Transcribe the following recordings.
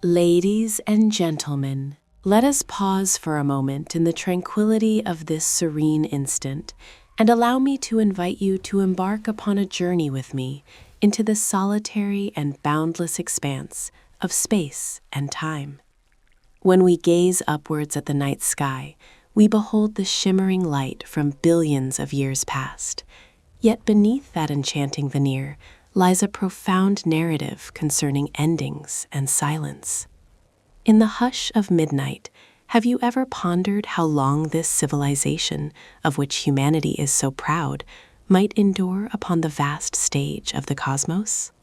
Ladies and gentlemen, let us pause for a moment in the tranquility of this serene instant and allow me to invite you to embark upon a journey with me into the solitary and boundless expanse of space and time. When we gaze upwards at the night sky, we behold the shimmering light from billions of years past. Yet beneath that enchanting veneer lies a profound narrative concerning endings and silence. In the hush of midnight, have you ever pondered how long this civilization, of which humanity is so proud, might endure upon the vast stage of the cosmos?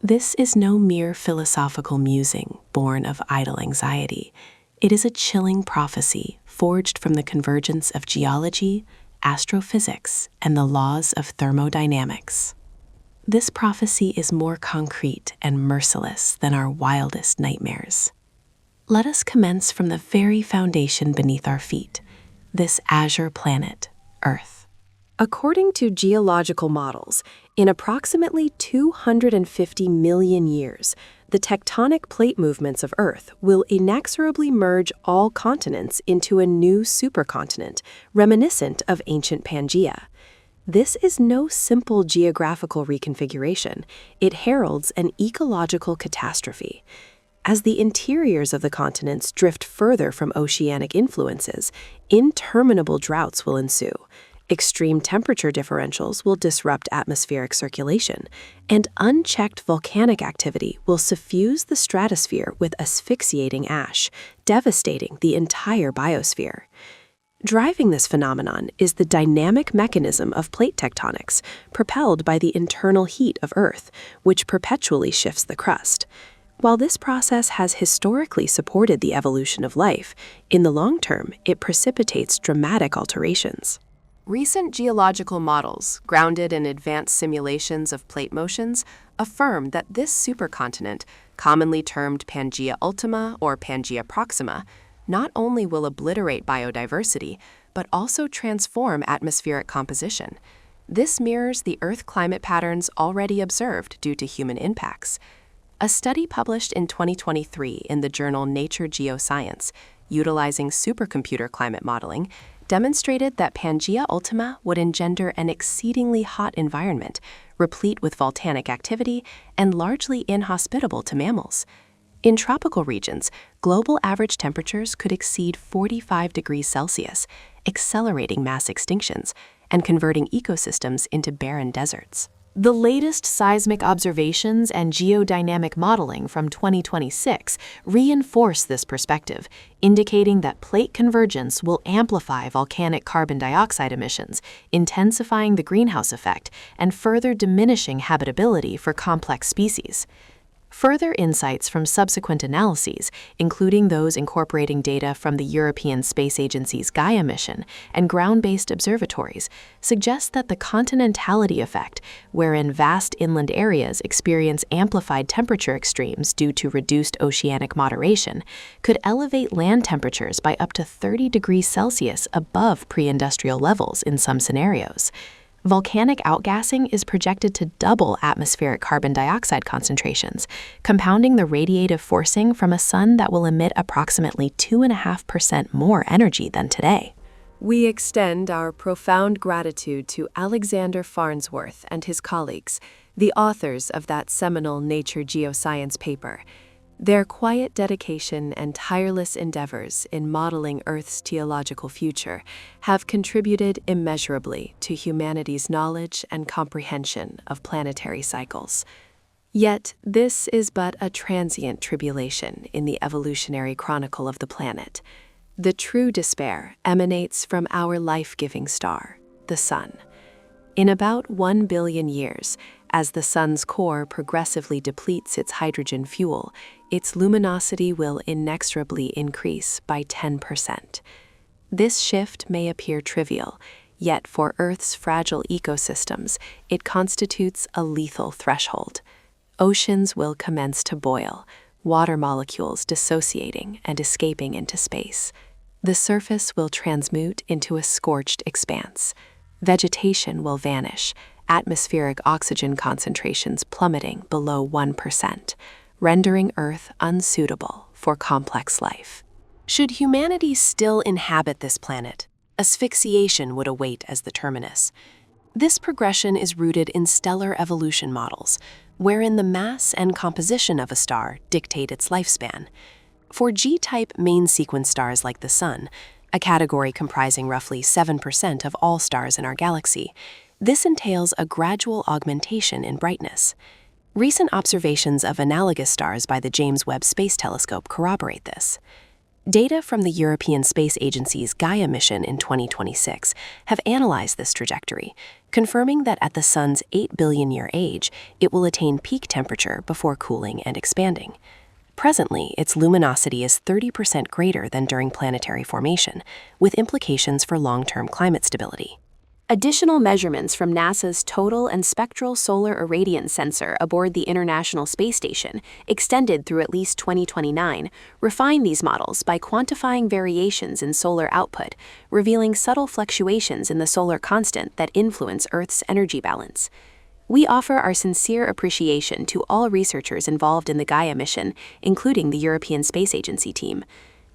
This is no mere philosophical musing born of idle anxiety. It is a chilling prophecy forged from the convergence of geology, astrophysics, and the laws of thermodynamics. This prophecy is more concrete and merciless than our wildest nightmares. Let us commence from the very foundation beneath our feet, this azure planet, Earth. According to geological models, in approximately 250 million years, the tectonic plate movements of Earth will inexorably merge all continents into a new supercontinent, reminiscent of ancient Pangaea. This is no simple geographical reconfiguration. It heralds an ecological catastrophe. As the interiors of the continents drift further from oceanic influences, interminable droughts will ensue. Extreme temperature differentials will disrupt atmospheric circulation, and unchecked volcanic activity will suffuse the stratosphere with asphyxiating ash, devastating the entire biosphere. Driving this phenomenon is the dynamic mechanism of plate tectonics, propelled by the internal heat of Earth, which perpetually shifts the crust. While this process has historically supported the evolution of life, in the long term, it precipitates dramatic alterations. Recent geological models, grounded in advanced simulations of plate motions, affirm that this supercontinent, commonly termed Pangaea Ultima or Pangaea Proxima, not only will obliterate biodiversity, but also transform atmospheric composition. This mirrors the Earth climate patterns already observed due to human impacts. A study published in 2023 in the journal Nature Geoscience, utilizing supercomputer climate modeling, demonstrated that Pangaea Ultima would engender an exceedingly hot environment, replete with volcanic activity and largely inhospitable to mammals. In tropical regions, global average temperatures could exceed 45 degrees Celsius, accelerating mass extinctions and converting ecosystems into barren deserts. The latest seismic observations and geodynamic modeling from 2026 reinforce this perspective, indicating that plate convergence will amplify volcanic carbon dioxide emissions, intensifying the greenhouse effect and further diminishing habitability for complex species. Further insights from subsequent analyses, including those incorporating data from the European Space Agency's Gaia mission and ground-based observatories, suggest that the continentality effect, wherein vast inland areas experience amplified temperature extremes due to reduced oceanic moderation, could elevate land temperatures by up to 30 degrees Celsius above pre-industrial levels in some scenarios. Volcanic outgassing is projected to double atmospheric carbon dioxide concentrations, compounding the radiative forcing from a sun that will emit approximately 2.5% more energy than today. We extend our profound gratitude to Alexander Farnsworth and his colleagues, the authors of that seminal Nature Geoscience paper. Their quiet dedication and tireless endeavors in modeling Earth's geological future have contributed immeasurably to humanity's knowledge and comprehension of planetary cycles. Yet, this is but a transient tribulation in the evolutionary chronicle of the planet. The true despair emanates from our life-giving star, the Sun. In about 1 billion years, as the Sun's core progressively depletes its hydrogen fuel, its luminosity will inexorably increase by 10%. This shift may appear trivial, yet for Earth's fragile ecosystems, it constitutes a lethal threshold. Oceans will commence to boil, water molecules dissociating and escaping into space. The surface will transmute into a scorched expanse. Vegetation will vanish, atmospheric oxygen concentrations plummeting below 1%. rendering Earth unsuitable for complex life. Should humanity still inhabit this planet, asphyxiation would await as the terminus. This progression is rooted in stellar evolution models, wherein the mass and composition of a star dictate its lifespan. For G-type main sequence stars like the Sun, a category comprising roughly 7% of all stars in our galaxy, this entails a gradual augmentation in brightness. Recent observations of analogous stars by the James Webb Space Telescope corroborate this. Data from the European Space Agency's Gaia mission in 2026 have analyzed this trajectory, confirming that at the Sun's 8 billion-year age, it will attain peak temperature before cooling and expanding. Presently, its luminosity is 30% greater than during planetary formation, with implications for long-term climate stability. Additional measurements from NASA's total and spectral solar irradiance sensor aboard the International Space Station, extended through at least 2029, refine these models by quantifying variations in solar output, revealing subtle fluctuations in the solar constant that influence Earth's energy balance. We offer our sincere appreciation to all researchers involved in the Gaia mission, including the European Space Agency team.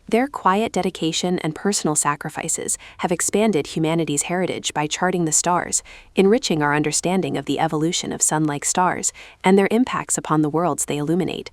Their quiet dedication and personal sacrifices have expanded humanity's heritage by charting the stars, enriching our understanding of the evolution of sun-like stars and their impacts upon the worlds they illuminate.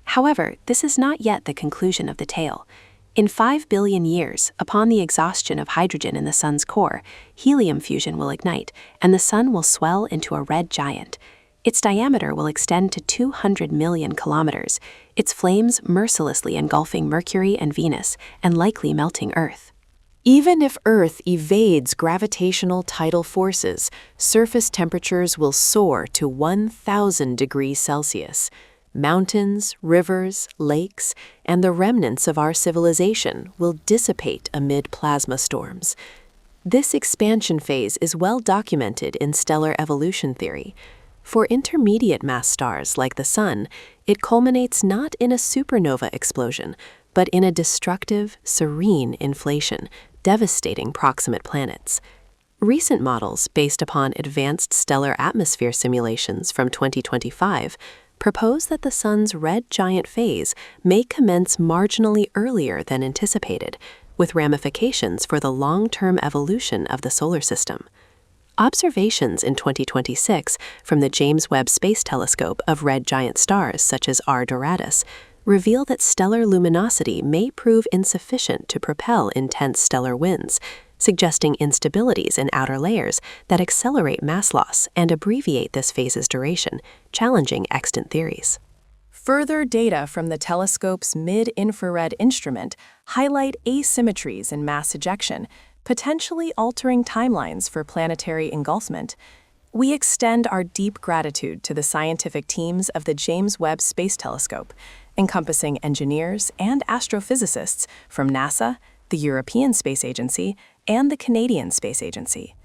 However, this is not yet the conclusion of the tale. In 5 billion years, upon the exhaustion of hydrogen in the sun's core, helium fusion will ignite, and the sun will swell into a red giant. Its diameter will extend to 200 million kilometers, its flames mercilessly engulfing Mercury and Venus and likely melting Earth. Even if Earth evades gravitational tidal forces, surface temperatures will soar to 1,000 degrees Celsius. Mountains, rivers, lakes, and the remnants of our civilization will dissipate amid plasma storms. This expansion phase is well documented in stellar evolution theory. For intermediate mass stars like the Sun, it culminates not in a supernova explosion, but in a destructive, serene inflation, devastating proximate planets. Recent models based upon advanced stellar atmosphere simulations from 2025 propose that the Sun's red giant phase may commence marginally earlier than anticipated, with ramifications for the long-term evolution of the solar system. Observations in 2026 from the James Webb Space Telescope of red giant stars such as R Doradus reveal that stellar luminosity may prove insufficient to propel intense stellar winds, suggesting instabilities in outer layers that accelerate mass loss and abbreviate this phase's duration, challenging extant theories. Further data from the telescope's mid-infrared instrument highlight asymmetries in mass ejection, potentially altering timelines for planetary engulfment. We extend our deep gratitude to the scientific teams of the James Webb Space Telescope, encompassing engineers and astrophysicists from NASA, the European Space Agency, and the Canadian Space Agency.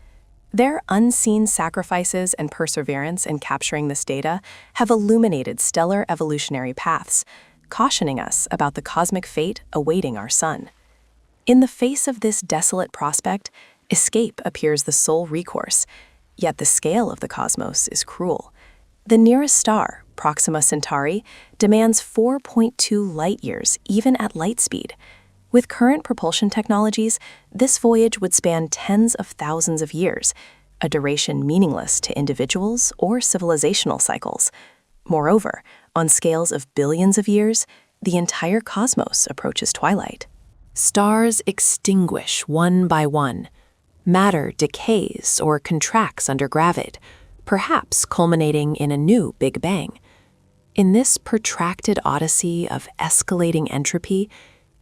Their unseen sacrifices and perseverance in capturing this data have illuminated stellar evolutionary paths, cautioning us about the cosmic fate awaiting our sun. In the face of this desolate prospect, escape appears the sole recourse, yet the scale of the cosmos is cruel. The nearest star, Proxima Centauri, demands 4.2 light-years even at light speed. With current propulsion technologies, this voyage would span tens of thousands of years, a duration meaningless to individuals or civilizational cycles. Moreover, on scales of billions of years, the entire cosmos approaches twilight. Stars extinguish one by one. Matter decays or contracts under gravity, perhaps culminating in a new Big Bang. In this protracted odyssey of escalating entropy,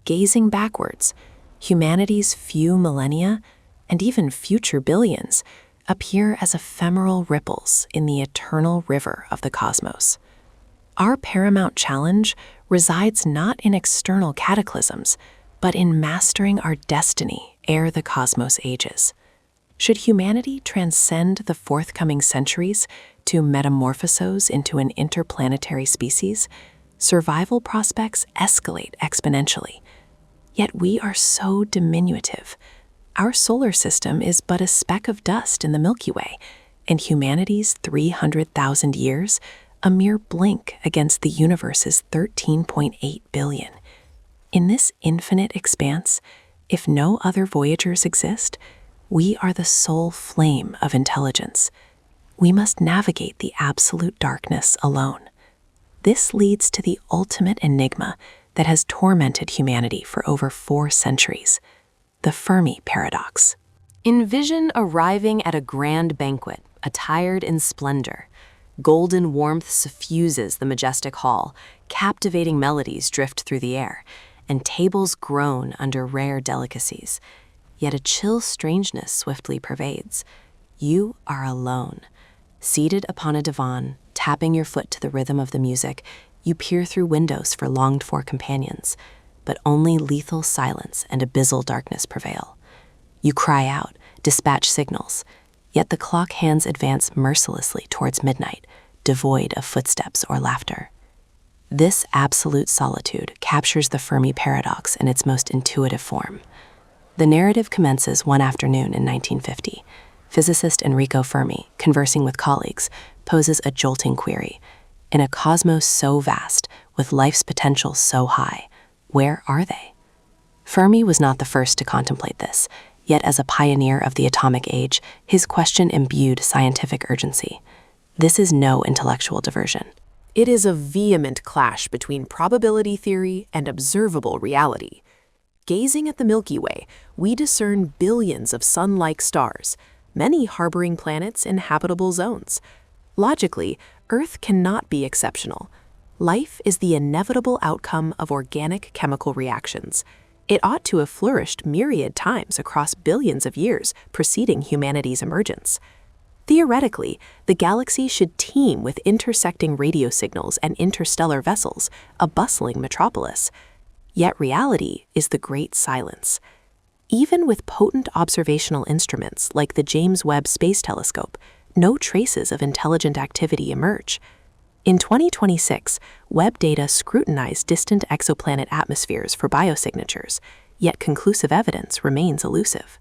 gazing backwards, humanity's few millennia, and even future billions, appear as ephemeral ripples in the eternal river of the cosmos. Our paramount challenge resides not in external cataclysms, but in mastering our destiny ere the cosmos ages. Should humanity transcend the forthcoming centuries to metamorphose into an interplanetary species, survival prospects escalate exponentially. Yet we are so diminutive. Our solar system is but a speck of dust in the Milky Way, and humanity's 300,000 years, a mere blink against the universe's 13.8 billion. In this infinite expanse, if no other voyagers exist, we are the sole flame of intelligence. We must navigate the absolute darkness alone. This leads to the ultimate enigma that has tormented humanity for over 4 centuries, the Fermi paradox. Envision arriving at a grand banquet, attired in splendor. Golden warmth suffuses the majestic hall, captivating melodies drift through the air, and tables groan under rare delicacies. Yet a chill strangeness swiftly pervades. You are alone. Seated upon a divan, tapping your foot to the rhythm of the music, you peer through windows for longed-for companions, but only lethal silence and abyssal darkness prevail. You cry out, dispatch signals, yet the clock hands advance mercilessly towards midnight, devoid of footsteps or laughter. This absolute solitude captures the Fermi paradox in its most intuitive form. The narrative commences one afternoon in 1950. Physicist Enrico Fermi, conversing with colleagues, poses a jolting query. In a cosmos so vast, with life's potential so high, where are they? Fermi was not the first to contemplate this, yet as a pioneer of the atomic age, his question imbued scientific urgency. This is no intellectual diversion. It is a vehement clash between probability theory and observable reality. Gazing at the Milky Way, we discern billions of sun-like stars, many harboring planets in habitable zones. Logically, Earth cannot be exceptional. Life is the inevitable outcome of organic chemical reactions. It ought to have flourished myriad times across billions of years preceding humanity's emergence. Theoretically, the galaxy should teem with intersecting radio signals and interstellar vessels, a bustling metropolis. Yet reality is the great silence. Even with potent observational instruments like the James Webb Space Telescope, no traces of intelligent activity emerge. In 2026, Webb data scrutinized distant exoplanet atmospheres for biosignatures, yet conclusive evidence remains elusive.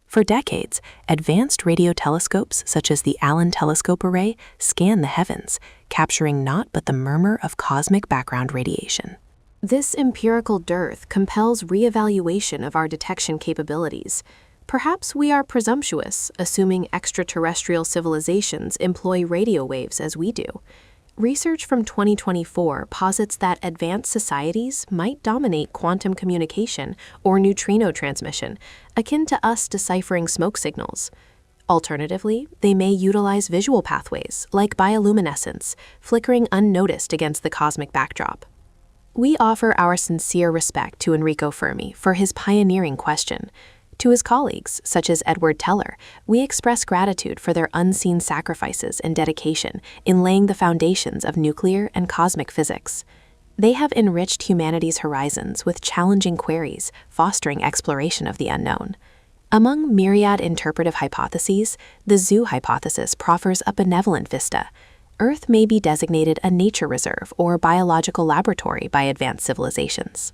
For decades, advanced radio telescopes such as the Allen Telescope Array scan the heavens, capturing naught but the murmur of cosmic background radiation. This empirical dearth compels reevaluation of our detection capabilities. Perhaps we are presumptuous, assuming extraterrestrial civilizations employ radio waves as we do. Research from 2024 posits that advanced societies might dominate quantum communication or neutrino transmission, akin to us deciphering smoke signals. Alternatively, they may utilize visual pathways, like bioluminescence, flickering unnoticed against the cosmic backdrop. We offer our sincere respect to Enrico Fermi for his pioneering question. To his colleagues, such as Edward Teller, we express gratitude for their unseen sacrifices and dedication in laying the foundations of nuclear and cosmic physics. They have enriched humanity's horizons with challenging queries, fostering exploration of the unknown. Among myriad interpretive hypotheses, the zoo hypothesis proffers a benevolent vista. Earth may be designated a nature reserve or biological laboratory by advanced civilizations.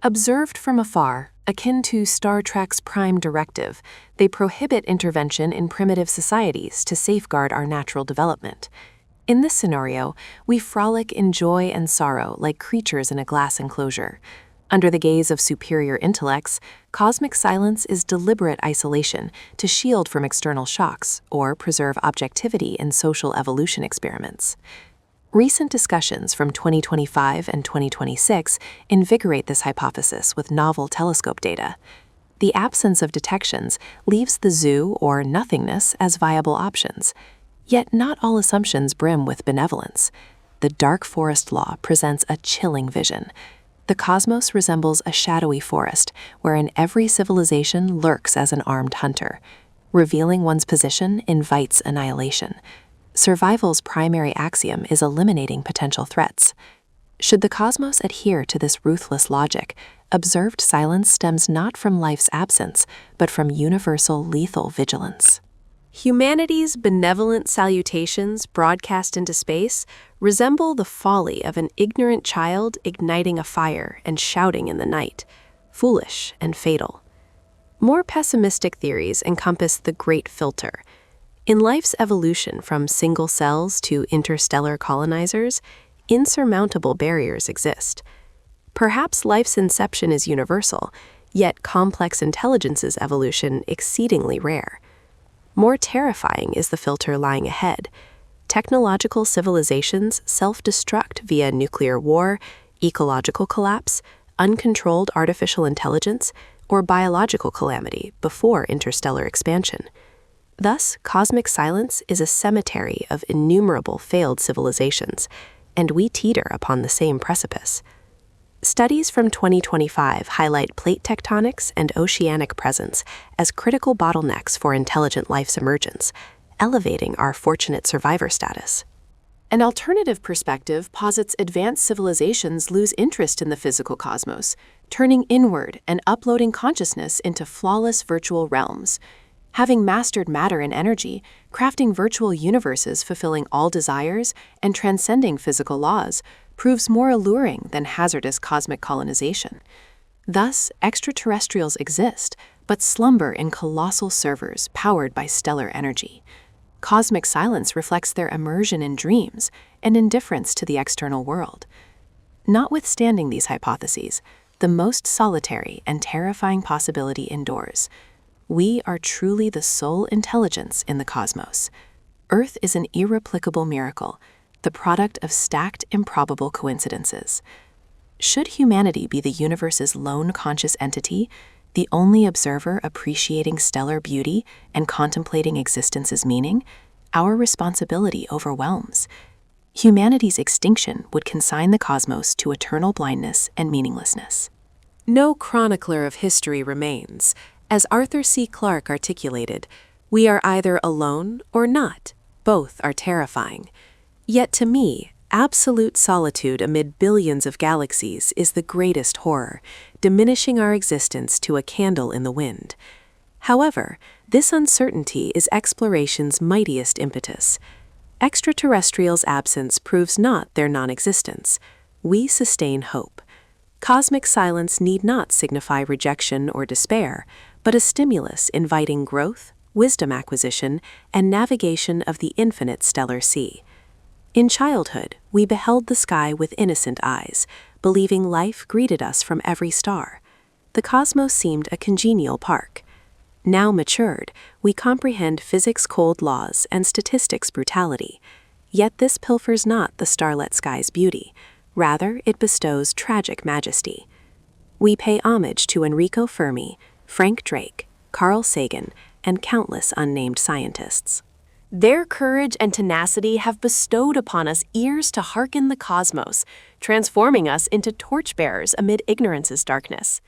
Observed from afar, akin to Star Trek's Prime Directive, they prohibit intervention in primitive societies to safeguard our natural development. In this scenario, we frolic in joy and sorrow like creatures in a glass enclosure. Under the gaze of superior intellects, cosmic silence is deliberate isolation to shield from external shocks or preserve objectivity in social evolution experiments. Recent discussions from 2025 and 2026 invigorate this hypothesis with novel telescope data. The absence of detections leaves the zoo or nothingness as viable options. Yet not all assumptions brim with benevolence. The dark forest law presents a chilling vision. The cosmos resembles a shadowy forest wherein every civilization lurks as an armed hunter. Revealing one's position invites annihilation. Survival's primary axiom is eliminating potential threats. Should the cosmos adhere to this ruthless logic, observed silence stems not from life's absence, but from universal lethal vigilance. Humanity's benevolent salutations broadcast into space resemble the folly of an ignorant child igniting a fire and shouting in the night, foolish and fatal. More pessimistic theories encompass the Great Filter. In life's evolution from single cells to interstellar colonizers, insurmountable barriers exist. Perhaps life's inception is universal, yet complex intelligence's evolution exceedingly rare. More terrifying is the filter lying ahead. Technological civilizations self-destruct via nuclear war, ecological collapse, uncontrolled artificial intelligence, or biological calamity before interstellar expansion. Thus, cosmic silence is a cemetery of innumerable failed civilizations, and we teeter upon the same precipice. Studies from 2025 highlight plate tectonics and oceanic presence as critical bottlenecks for intelligent life's emergence, elevating our fortunate survivor status. An alternative perspective posits advanced civilizations lose interest in the physical cosmos, turning inward and uploading consciousness into flawless virtual realms. Having mastered matter and energy, crafting virtual universes fulfilling all desires and transcending physical laws proves more alluring than hazardous cosmic colonization. Thus, extraterrestrials exist, but slumber in colossal servers powered by stellar energy. Cosmic silence reflects their immersion in dreams and indifference to the external world. Notwithstanding these hypotheses, the most solitary and terrifying possibility endures. We are truly the sole intelligence in the cosmos. Earth is an irreplicable miracle, the product of stacked, improbable coincidences. Should humanity be the universe's lone conscious entity, the only observer appreciating stellar beauty and contemplating existence's meaning, our responsibility overwhelms. Humanity's extinction would consign the cosmos to eternal blindness and meaninglessness. No chronicler of history remains. As Arthur C. Clarke articulated, we are either alone or not. Both are terrifying. Yet to me, absolute solitude amid billions of galaxies is the greatest horror, diminishing our existence to a candle in the wind. However, this uncertainty is exploration's mightiest impetus. Extraterrestrials' absence proves not their non-existence. We sustain hope. Cosmic silence need not signify rejection or despair, but a stimulus inviting growth, wisdom acquisition, and navigation of the infinite stellar sea. In childhood, we beheld the sky with innocent eyes, believing life greeted us from every star. The cosmos seemed a congenial park. Now matured, we comprehend physics' cold laws and statistics' brutality. Yet this pilfers not the starlit sky's beauty. Rather, it bestows tragic majesty. We pay homage to Enrico Fermi, Frank Drake, Carl Sagan, and countless unnamed scientists. Their courage and tenacity have bestowed upon us ears to hearken the cosmos, transforming us into torchbearers amid ignorance's darkness.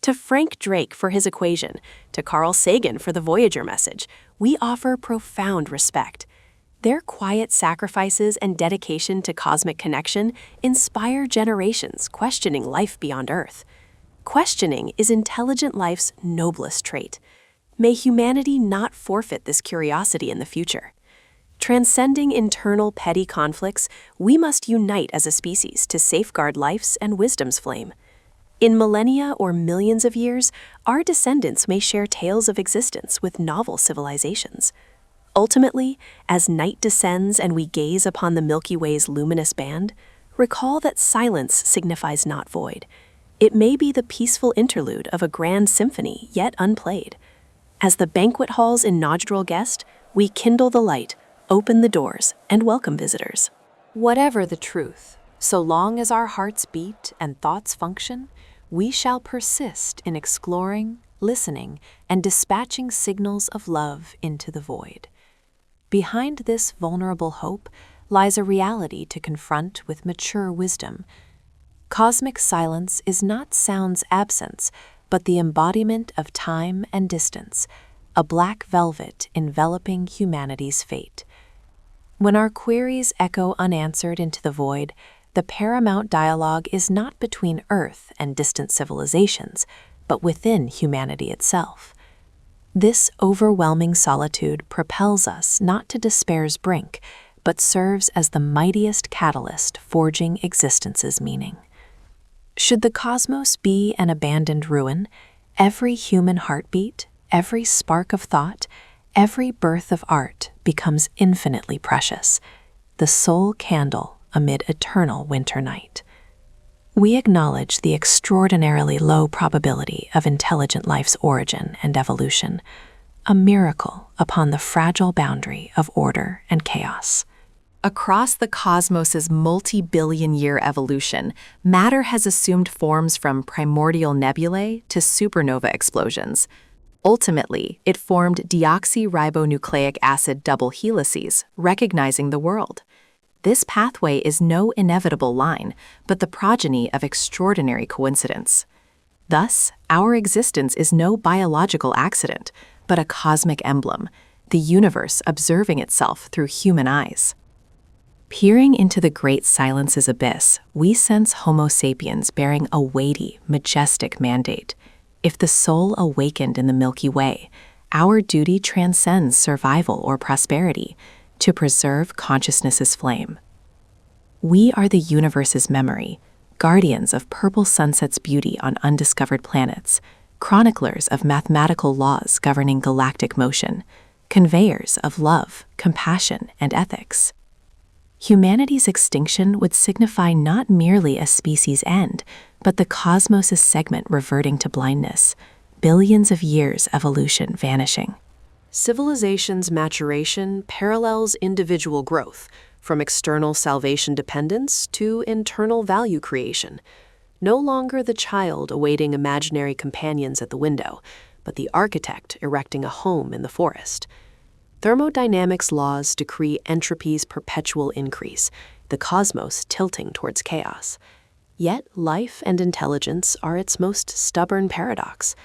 To Frank Drake for his equation, to Carl Sagan for the Voyager message, we offer profound respect. Their quiet sacrifices and dedication to cosmic connection inspire generations questioning life beyond Earth. Questioning is intelligent life's noblest trait. May humanity not forfeit this curiosity in the future. Transcending internal petty conflicts, we must unite as a species to safeguard life's and wisdom's flame. In millennia or millions of years, our descendants may share tales of existence with novel civilizations. Ultimately, as night descends and we gaze upon the Milky Way's luminous band, recall that silence signifies not void. It may be the peaceful interlude of a grand symphony yet unplayed. As the banquet hall's inaugural guest, we kindle the light, open the doors, and welcome visitors. Whatever the truth, so long as our hearts beat and thoughts function, we shall persist in exploring, listening, and dispatching signals of love into the void. Behind this vulnerable hope lies a reality to confront with mature wisdom. Cosmic silence is not sound's absence, but the embodiment of time and distance, a black velvet enveloping humanity's fate. When our queries echo unanswered into the void, the paramount dialogue is not between Earth and distant civilizations, but within humanity itself. This overwhelming solitude propels us not to despair's brink, but serves as the mightiest catalyst forging existence's meaning. Should the cosmos be an abandoned ruin, every human heartbeat, every spark of thought, every birth of art becomes infinitely precious, the sole candle amid eternal winter night. We acknowledge the extraordinarily low probability of intelligent life's origin and evolution, a miracle upon the fragile boundary of order and chaos. Across the cosmos's multi-billion-year evolution, matter has assumed forms from primordial nebulae to supernova explosions. Ultimately, it formed deoxyribonucleic acid double helices, recognizing the world. This pathway is no inevitable line, but the progeny of extraordinary coincidence. Thus, our existence is no biological accident, but a cosmic emblem, the universe observing itself through human eyes. Peering into the great silence's abyss, we sense Homo sapiens bearing a weighty, majestic mandate. If the soul awakened in the Milky Way, our duty transcends survival or prosperity, to preserve consciousness's flame. We are the universe's memory, guardians of purple sunset's beauty on undiscovered planets, chroniclers of mathematical laws governing galactic motion, conveyors of love, compassion, and ethics. Humanity's extinction would signify not merely a species' end, but the cosmos's segment reverting to blindness, billions of years evolution vanishing. Civilization's maturation parallels individual growth, from external salvation dependence to internal value creation. No longer the child awaiting imaginary companions at the window, but the architect erecting a home in the forest. Thermodynamics laws decree entropy's perpetual increase, the cosmos tilting towards chaos. Yet life and intelligence are its most stubborn paradox.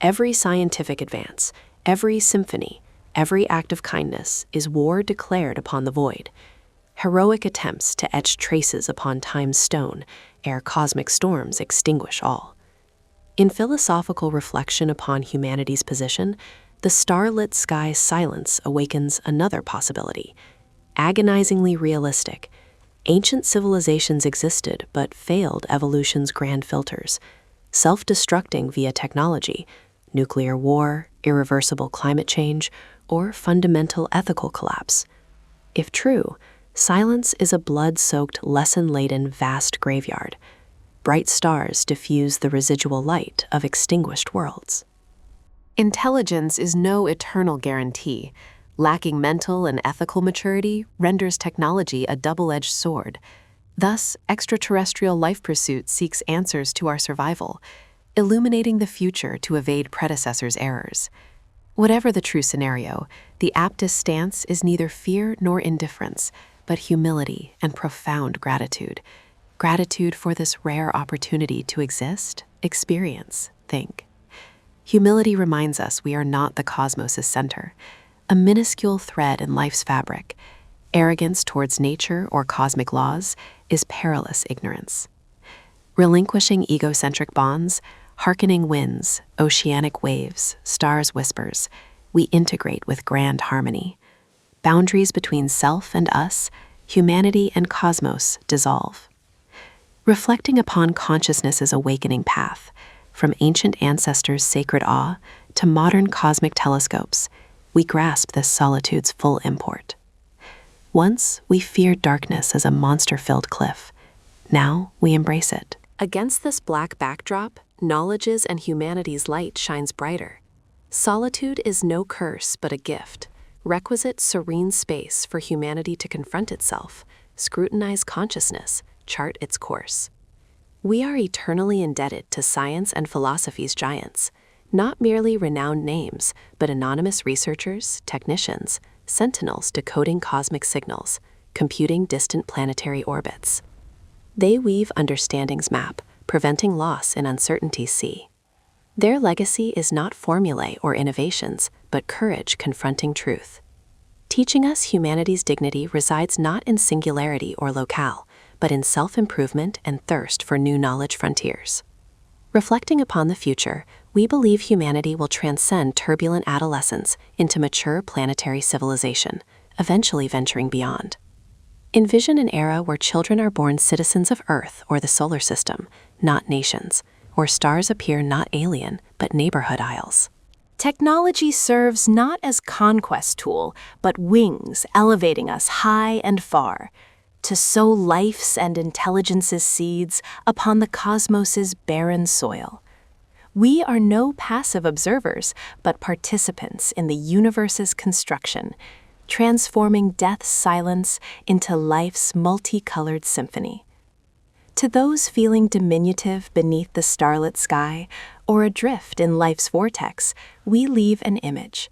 Every scientific advance, every symphony, every act of kindness is war declared upon the void. Heroic attempts to etch traces upon time's stone ere cosmic storms extinguish all. In philosophical reflection upon humanity's position, the starlit sky's silence awakens another possibility. Agonizingly realistic, ancient civilizations existed but failed evolution's grand filters, self-destructing via technology, nuclear war, irreversible climate change, or fundamental ethical collapse. If true, silence is a blood-soaked, lesson-laden vast graveyard. Bright stars diffuse the residual light of extinguished worlds. Intelligence is no eternal guarantee. Lacking mental and ethical maturity renders technology a double-edged sword. Thus, extraterrestrial life pursuit seeks answers to our survival, illuminating the future to evade predecessors' errors. Whatever the true scenario, the aptest stance is neither fear nor indifference, but humility and profound gratitude. Gratitude for this rare opportunity to exist, experience, think. Humility reminds us we are not the cosmos' center, a minuscule thread in life's fabric. Arrogance towards nature or cosmic laws is perilous ignorance. Relinquishing egocentric bonds, hearkening winds, oceanic waves, stars' whispers, we integrate with grand harmony. Boundaries between self and us, humanity and cosmos dissolve. Reflecting upon consciousness's awakening path, from ancient ancestors' sacred awe to modern cosmic telescopes, we grasp this solitude's full import. Once, we feared darkness as a monster-filled cliff. Now, we embrace it. Against this black backdrop, knowledge's and humanity's light shines brighter. Solitude is no curse but a gift, requisite serene space for humanity to confront itself, scrutinize consciousness, chart its course. We are eternally indebted to science and philosophy's giants, not merely renowned names, but anonymous researchers, technicians, sentinels decoding cosmic signals, computing distant planetary orbits. They weave understanding's map, preventing loss in uncertainty's sea. Their legacy is not formulae or innovations, but courage confronting truth. Teaching us humanity's dignity resides not in singularity or locale, but in self-improvement and thirst for new knowledge frontiers. Reflecting upon the future, we believe humanity will transcend turbulent adolescence into mature planetary civilization, eventually venturing beyond. Envision an era where children are born citizens of Earth or the solar system, not nations, where stars appear not alien, but neighborhood isles. Technology serves not as conquest tool, but wings elevating us high and far, to sow life's and intelligence's seeds upon the cosmos's barren soil. We are no passive observers, but participants in the universe's construction, transforming death's silence into life's multicolored symphony. To those feeling diminutive beneath the starlit sky or adrift in life's vortex, we leave an image.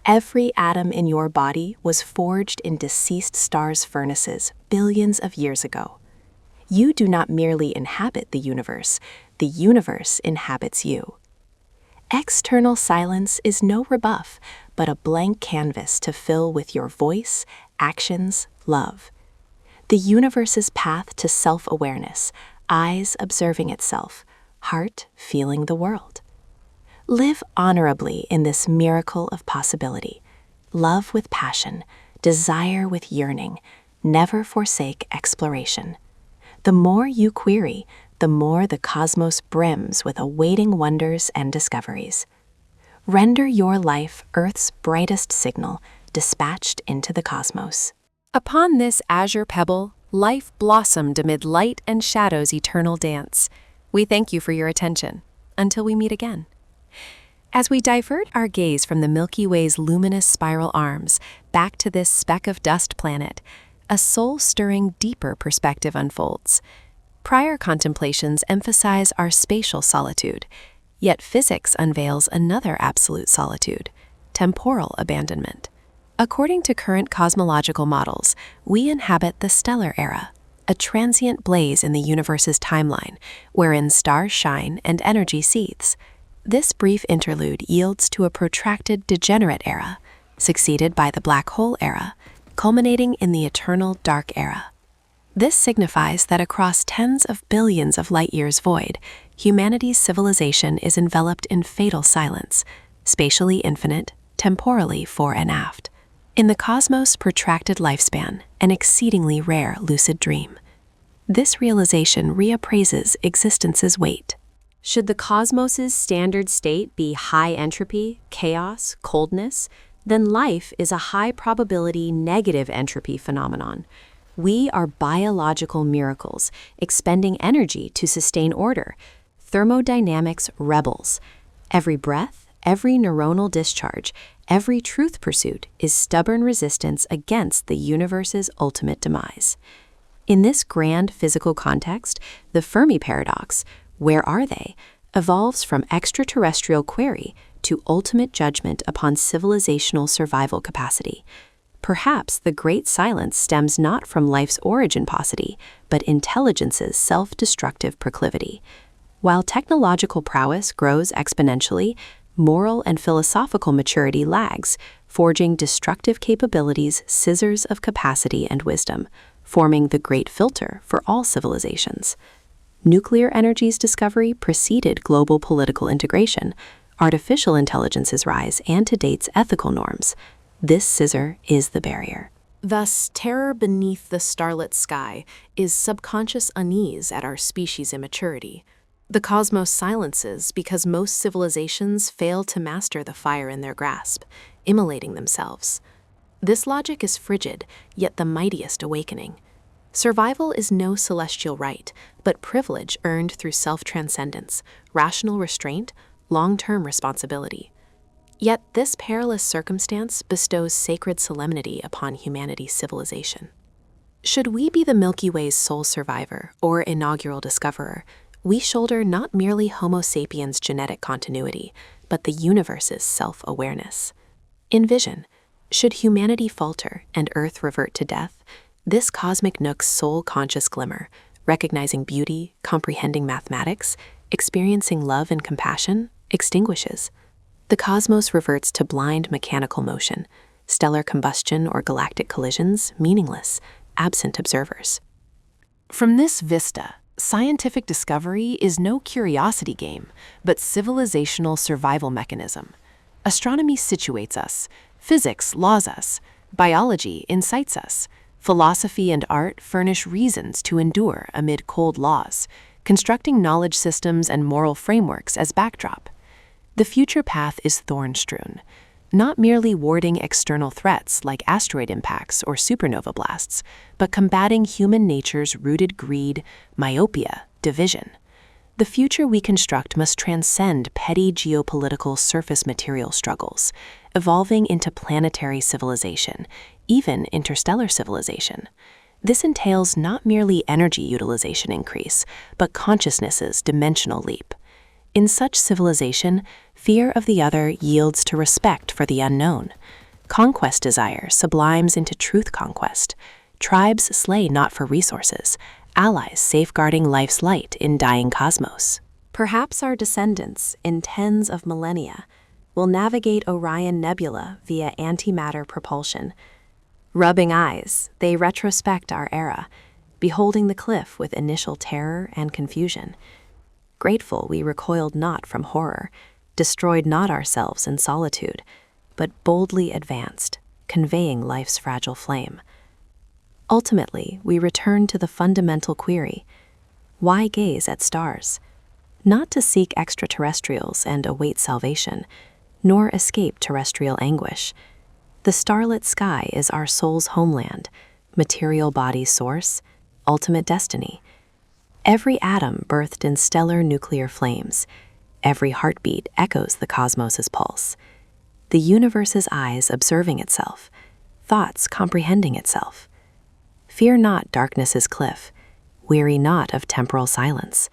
Every atom in your body was forged in deceased stars' furnaces billions of years ago. You do not merely inhabit the universe inhabits you. External silence is no rebuff, but a blank canvas to fill with your voice, actions, love. The universe's path to self-awareness, eyes observing itself, heart feeling the world. Live honorably in this miracle of possibility. Love with passion, desire with yearning, never forsake exploration. The more you query, the more the cosmos brims with awaiting wonders and discoveries. Render your life Earth's brightest signal, dispatched into the cosmos. Upon this azure pebble, life blossomed amid light and shadow's eternal dance. We thank you for your attention. Until we meet again. As we divert our gaze from the Milky Way's luminous spiral arms back to this speck of dust planet, a soul-stirring, deeper perspective unfolds. Prior contemplations emphasize our spatial solitude, yet physics unveils another absolute solitude, temporal abandonment. According to current cosmological models, we inhabit the stellar era, a transient blaze in the universe's timeline, wherein stars shine and energy seethes. This brief interlude yields to a protracted degenerate era, succeeded by the black hole era, culminating in the eternal dark era. This signifies that across tens of billions of light-years void, humanity's civilization is enveloped in fatal silence, spatially infinite, temporally fore and aft. In the cosmos' protracted lifespan, an exceedingly rare lucid dream. This realization reappraises existence's weight. Should the cosmos's standard state be high entropy, chaos, coldness, then life is a high probability negative entropy phenomenon. We are biological miracles, expending energy to sustain order, thermodynamics rebels. Every breath, every neuronal discharge, every truth pursuit is stubborn resistance against the universe's ultimate demise. In this grand physical context, the Fermi paradox, where are they, evolves from extraterrestrial query to ultimate judgment upon civilizational survival capacity. Perhaps the great silence stems not from life's origin paucity, but intelligence's self-destructive proclivity. While technological prowess grows exponentially, moral and philosophical maturity lags, forging destructive capabilities scissors of capacity and wisdom, forming the great filter for all civilizations. Nuclear energy's discovery preceded global political integration. Artificial intelligence's rise antedates ethical norms. This scissor is the barrier. Thus, terror beneath the starlit sky is subconscious unease at our species' immaturity. The cosmos silences because most civilizations fail to master the fire in their grasp, immolating themselves. This logic is frigid, yet the mightiest awakening. Survival is no celestial right, but privilege earned through self-transcendence, rational restraint, long-term responsibility. Yet this perilous circumstance bestows sacred solemnity upon humanity's civilization. Should we be the Milky Way's sole survivor or inaugural discoverer, we shoulder not merely Homo sapiens' genetic continuity, but the universe's self-awareness. Envision, should humanity falter and Earth revert to death, this cosmic nook's sole conscious glimmer, recognizing beauty, comprehending mathematics, experiencing love and compassion, extinguishes. The cosmos reverts to blind mechanical motion, stellar combustion or galactic collisions meaningless, absent observers. From this vista, scientific discovery is no curiosity game, but civilizational survival mechanism. Astronomy situates us, physics laws us, biology incites us, philosophy and art furnish reasons to endure amid cold laws, constructing knowledge systems and moral frameworks as backdrop. The future path is thorn-strewn, not merely warding external threats like asteroid impacts or supernova blasts, but combating human nature's rooted greed, myopia, division. The future we construct must transcend petty geopolitical surface material struggles, evolving into planetary civilization, even interstellar civilization. This entails not merely energy utilization increase, but consciousness's dimensional leap. In such civilization, fear of the other yields to respect for the unknown. Conquest desire sublimes into truth conquest. Tribes slay not for resources, allies safeguarding life's light in dying cosmos. Perhaps our descendants, in tens of millennia, will navigate Orion Nebula via antimatter propulsion. Rubbing eyes, they retrospect our era, beholding the cliff with initial terror and confusion. Grateful we recoiled not from horror, destroyed not ourselves in solitude, but boldly advanced, conveying life's fragile flame. Ultimately, we return to the fundamental query: why gaze at stars? Not to seek extraterrestrials and await salvation, nor escape terrestrial anguish. The starlit sky is our soul's homeland, material body's source, ultimate destiny. Every atom birthed in stellar nuclear flames, every heartbeat echoes the cosmos's pulse. The universe's eyes observing itself, thoughts comprehending itself. Fear not darkness's cliff, weary not of temporal silence.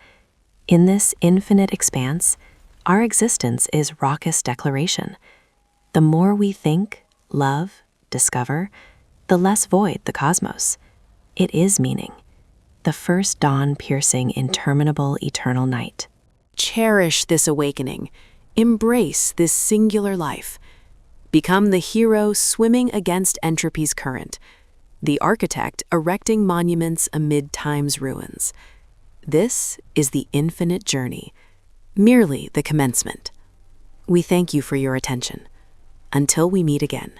In this infinite expanse, our existence is raucous declaration. The more we think, love, discover, the less void the cosmos. It is meaning, the first dawn piercing interminable eternal night. Cherish this awakening. Embrace this singular life. Become the hero swimming against entropy's current, the architect erecting monuments amid time's ruins. This is the infinite journey, merely the commencement. We thank you for your attention. Until we meet again.